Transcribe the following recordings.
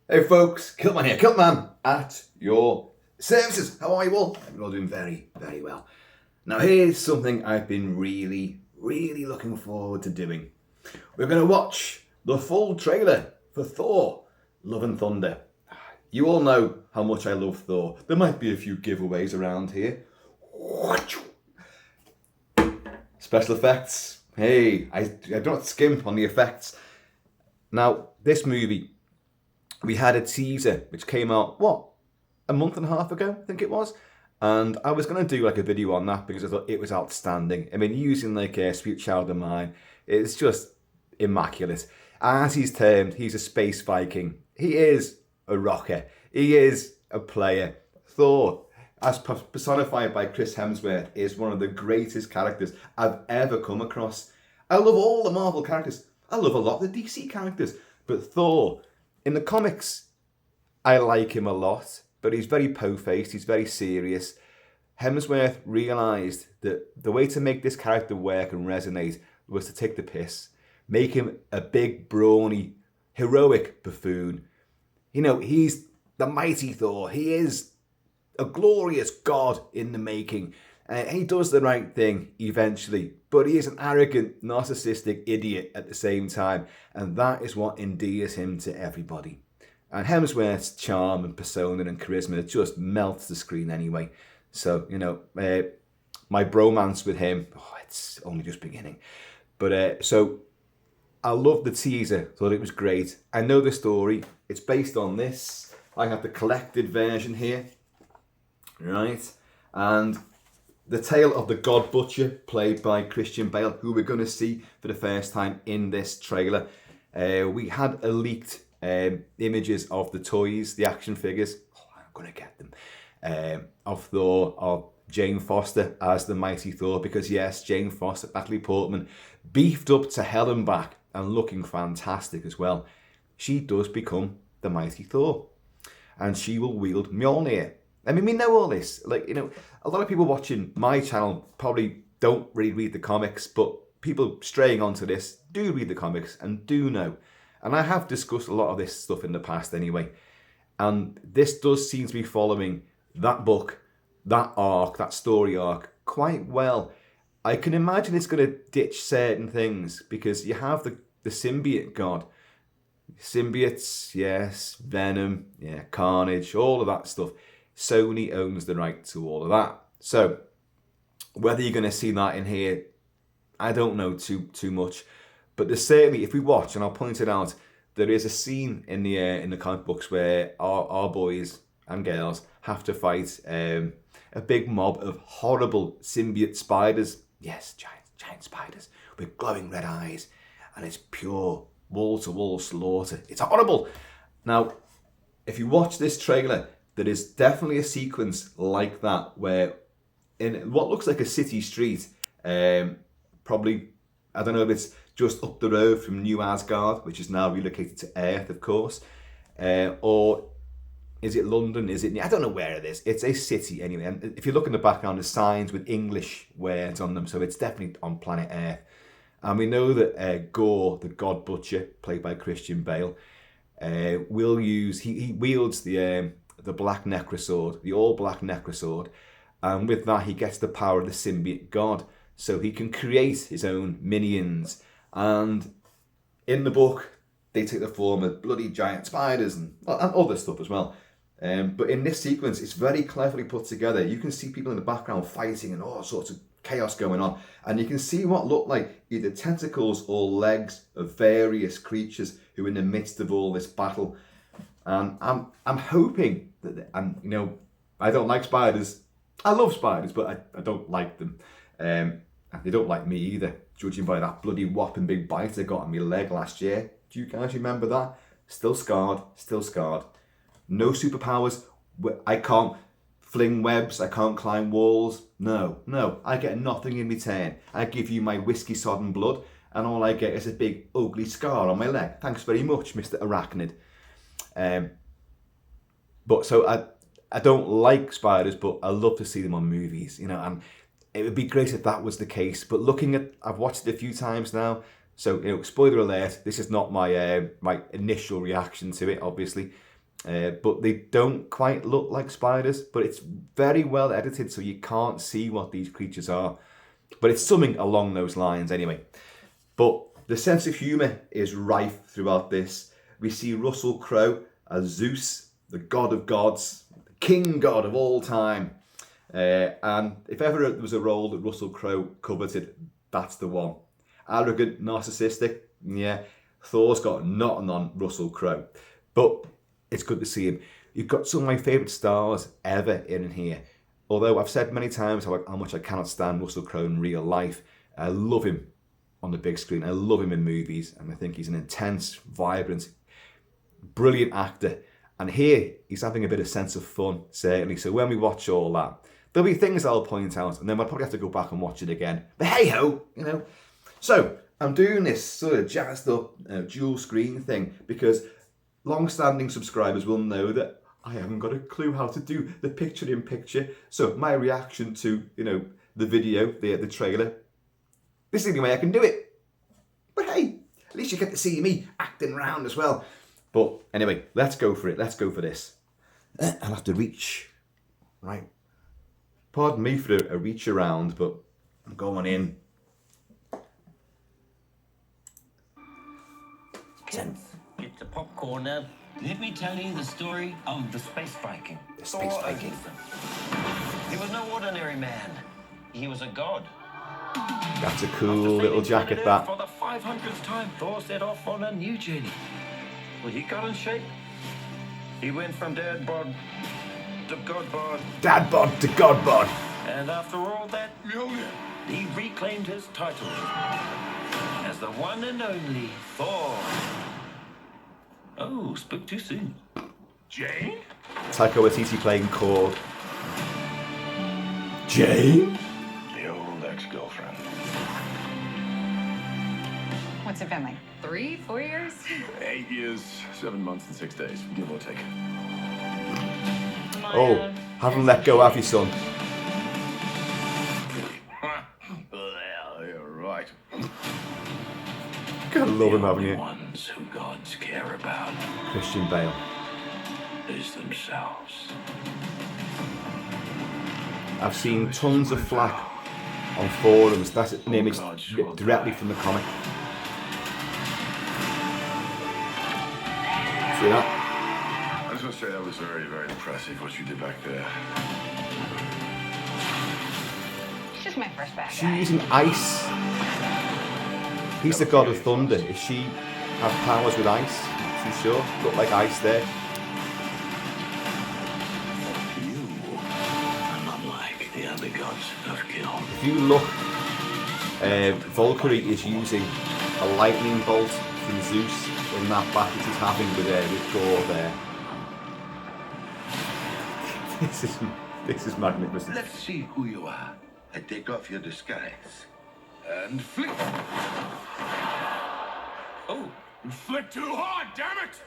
Hey folks, Kilt-Man here, Kilt-Man at your services. How are you all? You're all doing very, very well. Now here's something I've been really looking forward to doing. We're going to watch the full trailer for Thor Love and Thunder. You all know how much I love Thor. There might be a few giveaways around here. Special effects. Hey, I don't skimp on the effects. Now, this movie, we had a teaser which came out, a month and a half ago, I think it was. And I was going to do like a video on that because I thought it was outstanding. I mean, using like a Sweet Child of Mine, it's just immaculate. As he's termed, he's a space Viking. He is a rocker. He is a player. Thor, as personified by Chris Hemsworth, is one of the greatest characters I've ever come across. I love all the Marvel characters. I love a lot of the DC characters. But Thor, in the comics, I like him a lot, but he's very po-faced, he's very serious. Hemsworth realised that the way to make this character work and resonate was to take the piss, make him a big, brawny, heroic buffoon. You know, he's the mighty Thor. He is a glorious god in the making. And he does the right thing eventually, but he is an arrogant, narcissistic idiot at the same time, and that is what endears him to everybody. And Hemsworth's charm and persona and charisma just melts the screen anyway. So, you know, my bromance with him, it's only just beginning. But so I loved the teaser, thought it was great. I know the story. It's based on this. I have the collected version here, right? And the tale of the God Butcher, played by Christian Bale, who we're going to see for the first time in this trailer. We had a leaked images of the toys, the action figures. I'm going to get them. Of Thor, of Jane Foster as the mighty Thor, because yes, Jane Foster, Natalie Portman, beefed up to hell and back and looking fantastic as well. She does become the mighty Thor, and she will wield Mjolnir. I mean, we know all this. Like, you know, a lot of people watching my channel probably don't really read the comics, but people straying onto this do read the comics and do know. And I have discussed a lot of this stuff in the past anyway. And this does seem to be following that book, that arc, that story arc quite well. I can imagine it's going to ditch certain things because you have the symbiote god. Symbiotes, yes, Venom, yeah, Carnage, all of that stuff. Sony owns the right to all of that. So whether you're going to see that in here, I don't know too much. But there's certainly, if we watch, and I'll point it out, there is a scene in the comic books where our boys and girls have to fight a big mob of horrible symbiote spiders. Yes, giant spiders with glowing red eyes, and it's pure wall-to-wall slaughter. It's horrible. Now, if you watch this trailer, there is definitely a sequence like that where in what looks like a city street, probably, I don't know if it's just up the road from New Asgard, which is now relocated to Earth, of course, or is it London? I don't know where it is. It's a city anyway. And if you look in the background, there's signs with English words on them, so it's definitely on planet Earth. And we know that Gore, the God Butcher, played by Christian Bale, will use, he wields the Black Necrosword, the all-black Necrosword, and with that he gets the power of the symbiote god, so he can create his own minions. And in the book, they take the form of bloody giant spiders and other stuff as well. But in this sequence, it's very cleverly put together. You can see people in the background fighting and all sorts of chaos going on, and you can see what look like either tentacles or legs of various creatures who are in the midst of all this battle. And I'm hoping that, and you know, I don't like spiders. I love spiders, but I don't like them. And they don't like me either, judging by that bloody whopping big bite I got on my leg last year. Do you guys remember that? Still scarred. No superpowers. I can't fling webs. I can't climb walls. No. I get nothing in return. I give you my whiskey-sodden blood, and all I get is a big ugly scar on my leg. Thanks very much, Mr. Arachnid. But so I don't like spiders, but I love to see them on movies, you know, and it would be great if that was the case. But I've watched it a few times now, so you know, spoiler alert, this is not my my initial reaction to it, obviously. but they don't quite look like spiders, but it's very well edited so you can't see what these creatures are. But it's something along those lines anyway. But the sense of humour is rife throughout this. We see Russell Crowe as Zeus, the god of gods, the king god of all time. And if ever there was a role that Russell Crowe coveted, that's the one. Arrogant, narcissistic, yeah. Thor's got nothing on Russell Crowe. But it's good to see him. You've got some of my favourite stars ever in here. Although I've said many times how much I cannot stand Russell Crowe in real life, I love him on the big screen. I love him in movies, and I think he's an intense, vibrant, brilliant actor. And here, he's having a bit of sense of fun, certainly. So when we watch all that, there'll be things I'll point out, and then we'll probably have to go back and watch it again. But hey-ho, you know. So I'm doing this sort of jazzed up dual screen thing because long-standing subscribers will know that I haven't got a clue how to do the picture-in-picture. So my reaction to, the video, the trailer, this is the only way I can do it. But hey, at least you get to see me acting around as well. But anyway, let's go for it. Let's go for this. I'll have to reach. Right. Pardon me for a reach around, but I'm going in. Kids, get the popcorn now. Let me tell you the story of the space Viking. The space Viking. He was no ordinary man. He was a god. That's a cool little jacket, that. For the 500th time, Thor set off on a new journey. Well, he got in shape. He went from dad bod to god bod. Dad bod to god bod. And after all that, he reclaimed his title as the one and only Thor. Oh, spoke too soon. Jane? Taika Waititi playing Korg. Jane? The old ex-girlfriend. What's it been like? 3, 4 years? 8 years, 7 months and 6 days, give or take. Oh, haven't let go, have you, son? Well, you're right. Gotta love him, haven't The you? ones who gods care about Christian Bale. is themselves. I've seen tons of flack on forums. That's an image directly from the comic. See that? I was going to say that was very, very impressive what you did back there. It's just my first bad She's guy. using ice. He's the god of thunder. Is she have powers with ice? Is she sure? Look like ice there. You are not like the other gods of Kill. If you look, Valkyrie is using a lightning bolt from Zeus in that battle he's having with Gore there. This is magnificent. Let's see who you are. I take off your disguise. And flick. Oh, Flick too hard, damn it!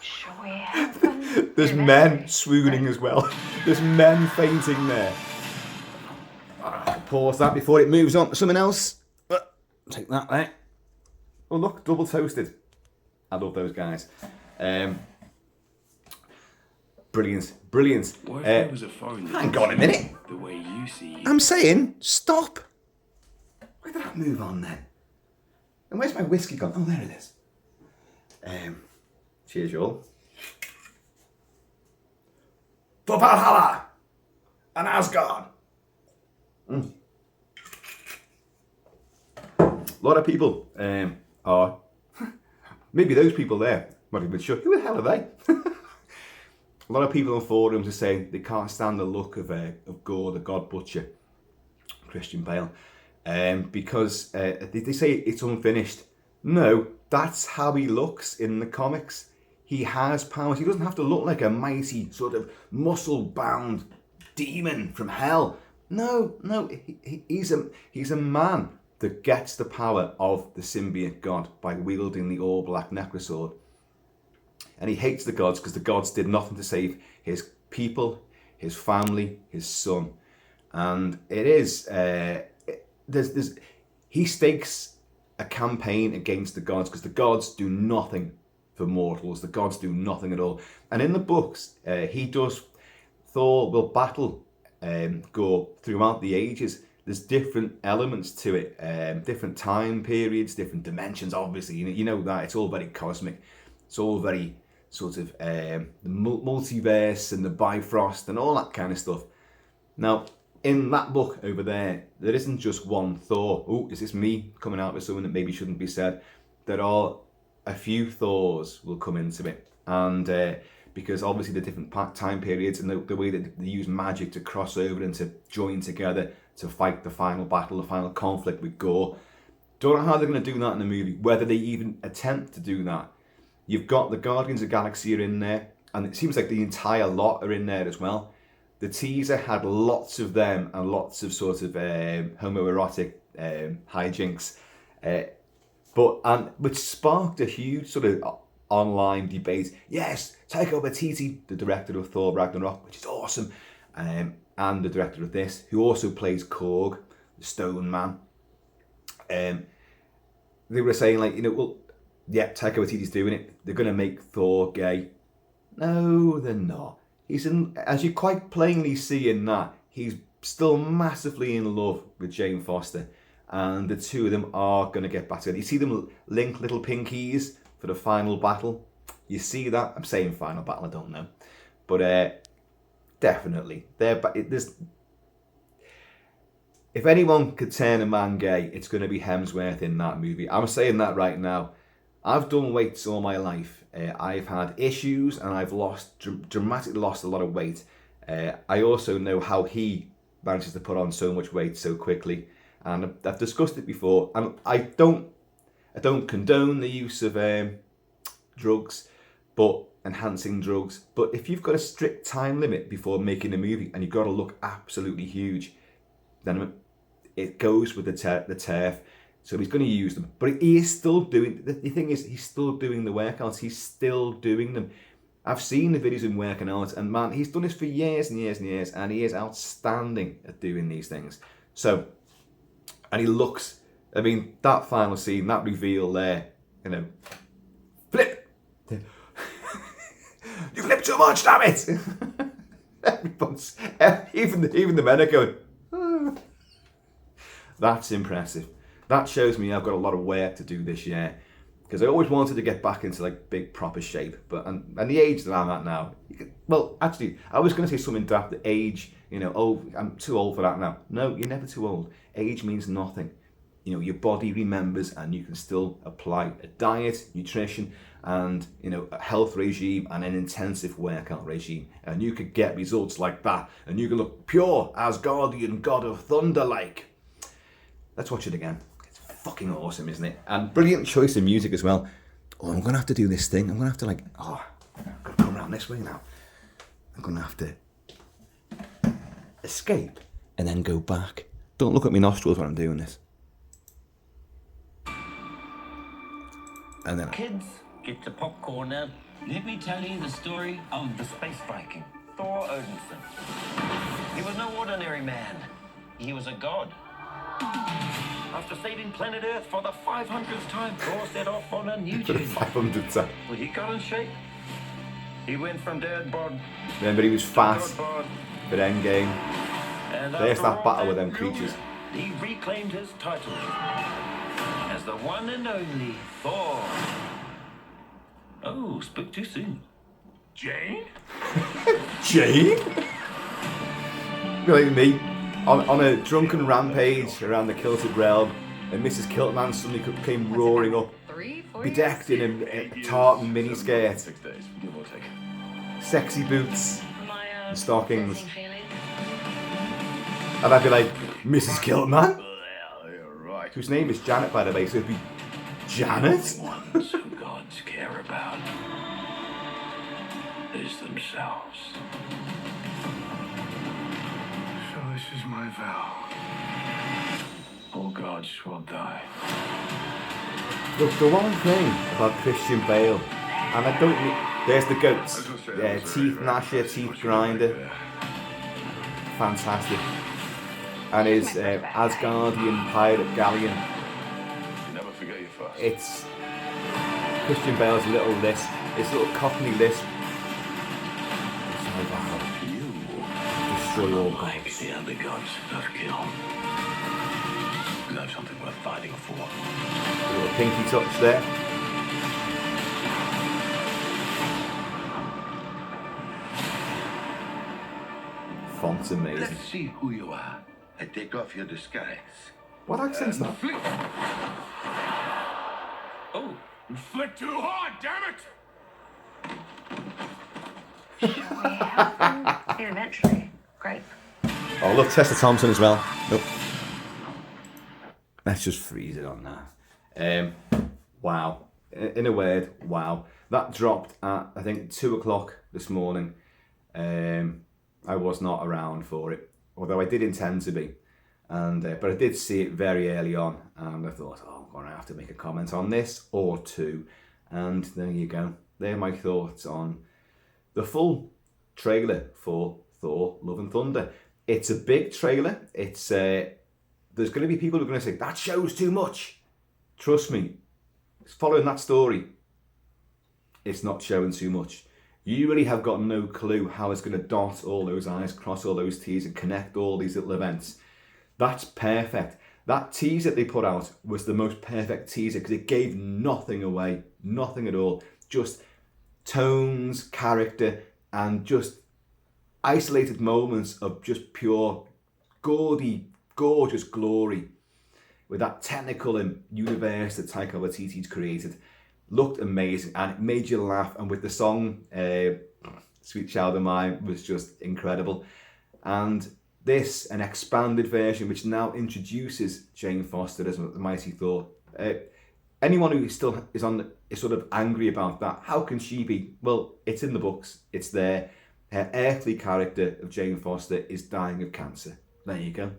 Shall we have fun? There's men swooning as well. There's men fainting there. Pause that before it moves on to something else. Take that there. Oh look, double toasted. I love those guys. Brilliant, brilliant. What if there was a phone that Hang on a minute. the way you see I'm saying, stop. Where did that move on then? And where's my whiskey gone? Oh, there it is. Cheers, y'all. For Valhalla and Asgard. A lot of people are, maybe those people there might have been sure, who the hell are they? A lot of people on forums are saying they can't stand the look of Gore, the God Butcher, Christian Bale, because they say it's unfinished. No, that's how he looks in the comics. He has powers. He doesn't have to look like a mighty, sort of muscle-bound demon from hell. No, he's a man that gets the power of the symbiote god by wielding the all-black necrosword. And he hates the gods because the gods did nothing to save his people, his family, his son. And it is, he stakes a campaign against the gods because the gods do nothing for mortals. The gods do nothing at all. And in the books, Thor will battle Gore throughout the ages. There's different elements to it, different time periods, different dimensions. Obviously, you know that it's all very cosmic. It's all very sort of the multiverse and the Bifrost and all that kind of stuff. Now, in that book over there isn't just one Thor. Oh, is this me coming out with something that maybe shouldn't be said? There are a few Thors will come into it, and because obviously the different time periods and the way that they use magic to cross over and to join together to fight the final battle, the final conflict with Gore. Don't know how they're going to do that in the movie, whether they even attempt to do that. You've got the Guardians of the Galaxy are in there, and it seems like the entire lot are in there as well. The teaser had lots of them and lots of sort of homoerotic hijinks, which sparked a huge sort of online debate. Yes, Taika Waititi, the director of Thor Ragnarok, which is awesome, and the director of this, who also plays Korg, the Stone Man. They were saying, like, well, yeah, Taika Waititi's doing it. They're going to make Thor gay. No, they're not. As you quite plainly see in that, he's still massively in love with Jane Foster, and the two of them are going to get back together. You see them link little pinkies for the final battle. You see that? I'm saying final battle, I don't know, but definitely if anyone could turn a man gay, it's going to be Hemsworth in that movie. I'm saying that right now. I've done weights all my life. I've had issues and I've dramatically lost a lot of weight. I also know how he manages to put on so much weight so quickly, and I've discussed it before. And I don't condone the use of drugs, but enhancing drugs. But if you've got a strict time limit before making a movie and you've got to look absolutely huge, then it goes with the turf. So he's going to use them. But he is still doing... The thing is, he's still doing the workouts. He's still doing them. I've seen the videos of him working out. And man, he's done this for years and years and years. And he is outstanding at doing these things. So, and he looks... I mean, that final scene, that reveal there, flip! You flip too much, damn it! even the men are going... "Ah." That's impressive. That shows me I've got a lot of work to do this year, because I always wanted to get back into like big proper shape, but and the age that I'm at now, well, actually, I was going to say something daft. The age, I'm too old for that now. No, you're never too old. Age means nothing. Your body remembers, and you can still apply a diet, nutrition, and a health regime and an intensive workout regime, and you could get results like that, and you can look pure Asgardian god of thunder like. Let's watch it again. Fucking awesome, isn't it? And brilliant choice of music as well. Oh, I'm gonna have to do this thing. I'm gonna have to I'm gonna come around this way now. I'm gonna have to escape and then go back. Don't look at my nostrils when I'm doing this. And then Kids, get the popcorn now. Let me tell you the story of the space Viking, Thor Odinson. He was no ordinary man. He was a god. After saving planet Earth for the 500th time, Thor set off on a new journey. 500th time. Well, he got in shape. He went from dead bod. Remember, he was fat. bod. But Endgame. And There's after that all battle with that them creatures. He reclaimed his title as the one and only Thor. Oh, spoke too soon. Jane? Jane? Like me, on a drunken rampage around the Kilted realm, and Mrs. Kilt-Man suddenly came roaring up, 3, 4 bedecked in a tartan miniskirt, 6 days, give or take. sexy boots, and stockings. And I'd be like, Mrs. Kilt-Man? Well, you're right. Whose name is Janet, by the way, so it'd be Janet? Ones who gods care about is themselves. So this is my vow. All gods will die. Look, the one thing about Christian Bale, and I don't mean, there's the goats, yeah, teeth gnasher, teeth grinder, fantastic, and his Asgardian pirate galleon. You never forget your first. It's Christian Bale's little lisp, his little Cockney lisp. It's my vow. You Destroy all like gods. the other gods of Kill. You have something worth fighting for. A little pinky touch there. Font's amazing. Let's see who you are. And take off your disguise. What accent's that? Flick. Oh, you flick too hard, damn it! Shall we have fun? Eventually. Great. Oh, look, Tessa Thompson as well. Nope. Let's just freeze it on that. Wow. In a word, wow. That dropped at, I think, 2 o'clock this morning. I was not around for it, although I did intend to be. But I did see it very early on, and I thought, oh, I'm going to have to make a comment on this or two. And there you go. They're my thoughts on the full trailer for Thor Love and Thunder. It's a big trailer. It's there's going to be people who are going to say, that shows too much. Trust me, following that story, it's not showing too much. You really have got no clue how it's going to dot all those I's, cross all those T's, and connect all these little events. That's perfect. That teaser they put out was the most perfect teaser because it gave nothing away, nothing at all. Just tones, character, and just isolated moments of just pure, gaudy, gorgeous glory with that technical universe that Taika Waititi's created. Looked amazing, and it made you laugh, and with the song Sweet Child of Mine was just incredible. And this, an expanded version which now introduces Jane Foster as the mighty Thor. Anyone who still is sort of angry about that, how can she be? Well, it's in the books, it's there. Her earthly character of Jane Foster is dying of cancer. There you go.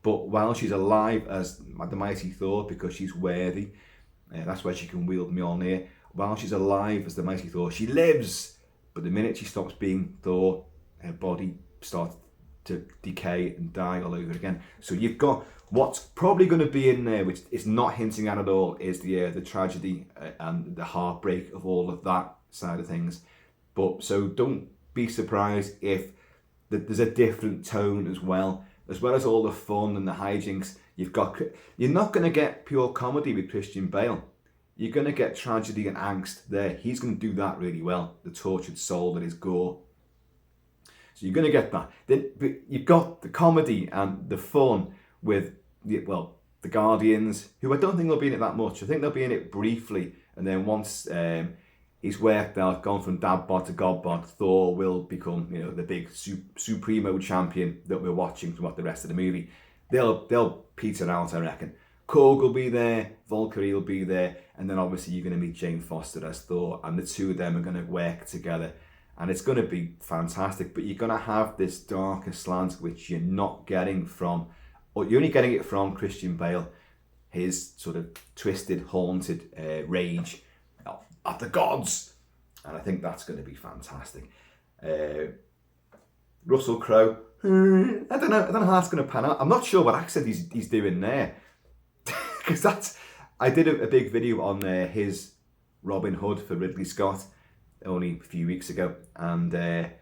But while she's alive as the mighty Thor, because she's worthy, that's why she can wield Mjolnir. While she's alive as the mighty Thor, she lives. But the minute she stops being Thor, her body starts to decay and die all over again. So you've got what's probably going to be in there, which is not hinting at all, is the tragedy and the heartbreak of all of that side of things. But so don't be surprised if there's a different tone as well as all the fun and the hijinks. You're not going to get pure comedy with Christian Bale. You're going to get tragedy and angst there. He's going to do that really well. The tortured soul that is Gore. So you're going to get that. Then you've got the comedy and the fun with the Guardians, who I don't think they'll be in it that much. I think they'll be in it briefly, and then once he's worked out, gone from dad bod to god bod, Thor will become the big supremo champion that we're watching throughout the rest of the movie. They'll peter out, I reckon. Korg will be there, Valkyrie will be there, and then obviously you're going to meet Jane Foster as Thor, and the two of them are going to work together, and it's going to be fantastic. But you're going to have this darker slant which you're not getting from, or you're only getting it from Christian Bale, his sort of twisted, haunted rage at the gods, and I think that's going to be fantastic. Russell Crowe, I don't know how that's going to pan out. I'm not sure what accent he's doing there, because I did a big video on his Robin Hood for Ridley Scott only a few weeks ago, and I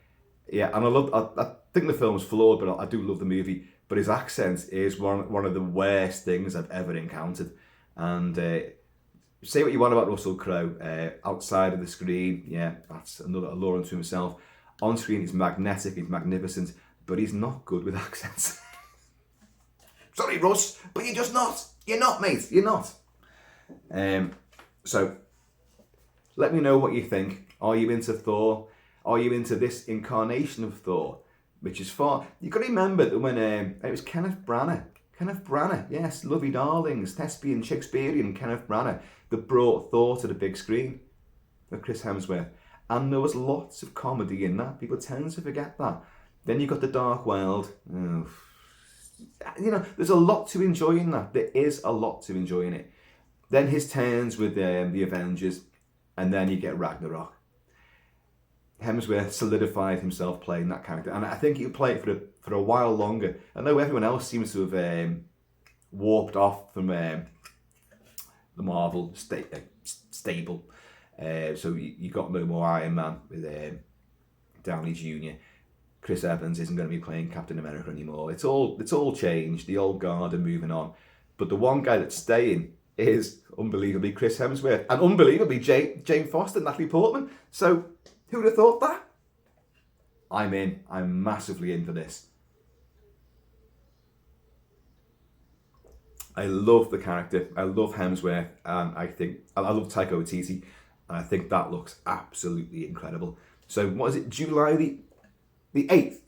think the film's flawed, but I do love the movie. But his accent is one of the worst things I've ever encountered. And say what you want about Russell Crowe, outside of the screen, that's another allure unto himself. On screen, he's magnetic, he's magnificent, but he's not good with accents. Sorry, Russ, but you're just not. You're not, mate. You're not. So, let me know what you think. Are you into Thor? Are you into this incarnation of Thor? Which is far... You've got to remember that when it was Kenneth Branagh, yes, Lovey Darlings, thespian, Shakespearean Kenneth Branagh, that brought Thor to the big screen with Chris Hemsworth. And there was lots of comedy in that. People tend to forget that. Then you've got The Dark World. Oh, there's a lot to enjoy in that. There is a lot to enjoy in it. Then his turns with the Avengers, and then you get Ragnarok. Hemsworth solidified himself playing that character, and I think he'll play it for a while longer. I know everyone else seems to have warped off from the Marvel stable. So you got no more Iron Man with Downey Jr. Chris Evans isn't going to be playing Captain America anymore. It's all changed. The old guard are moving on. But the one guy that's staying is unbelievably Chris Hemsworth and unbelievably Jane Foster, Natalie Portman. So who'd have thought that? I'm in. I'm massively in for this. I love the character. I love Hemsworth, and I love Taika Waititi, and I think that looks absolutely incredible. So what is it? July the 8th.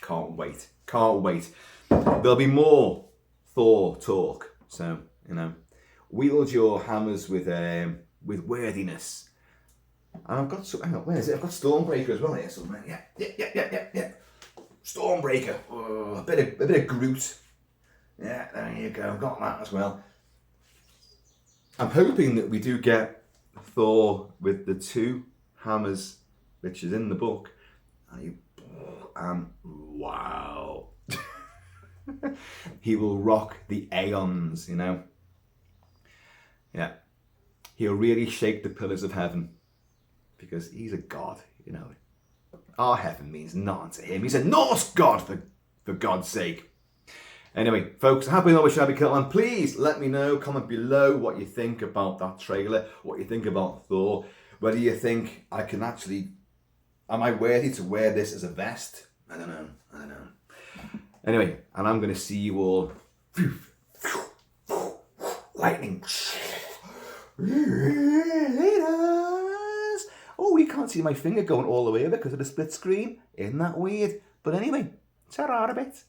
Can't wait. Can't wait. There'll be more Thor talk. So, wield your hammers with worthiness. And I've got where is it? I've got Stormbreaker as well here somewhere. Yeah. Stormbreaker. Oh, a bit of Groot. Yeah, there you go. I've got that as well. I'm hoping that we do get Thor with the 2 hammers, which is in the book. And wow. He will rock the aeons, Yeah. He'll really shake the pillars of heaven because he's a god, Our heaven means nothing to him. He's a Norse god, for God's sake. Anyway, folks, happy always shall be Kilt-Man. Please let me know, comment below what you think about that trailer, what you think about Thor, whether you think I can actually, am I worthy to wear this as a vest? I don't know. Anyway, and I'm going to see you all. Lightning. Oh, you can't see my finger going all the way over because of the split screen. Isn't that weird? But anyway, ta-ra a bit.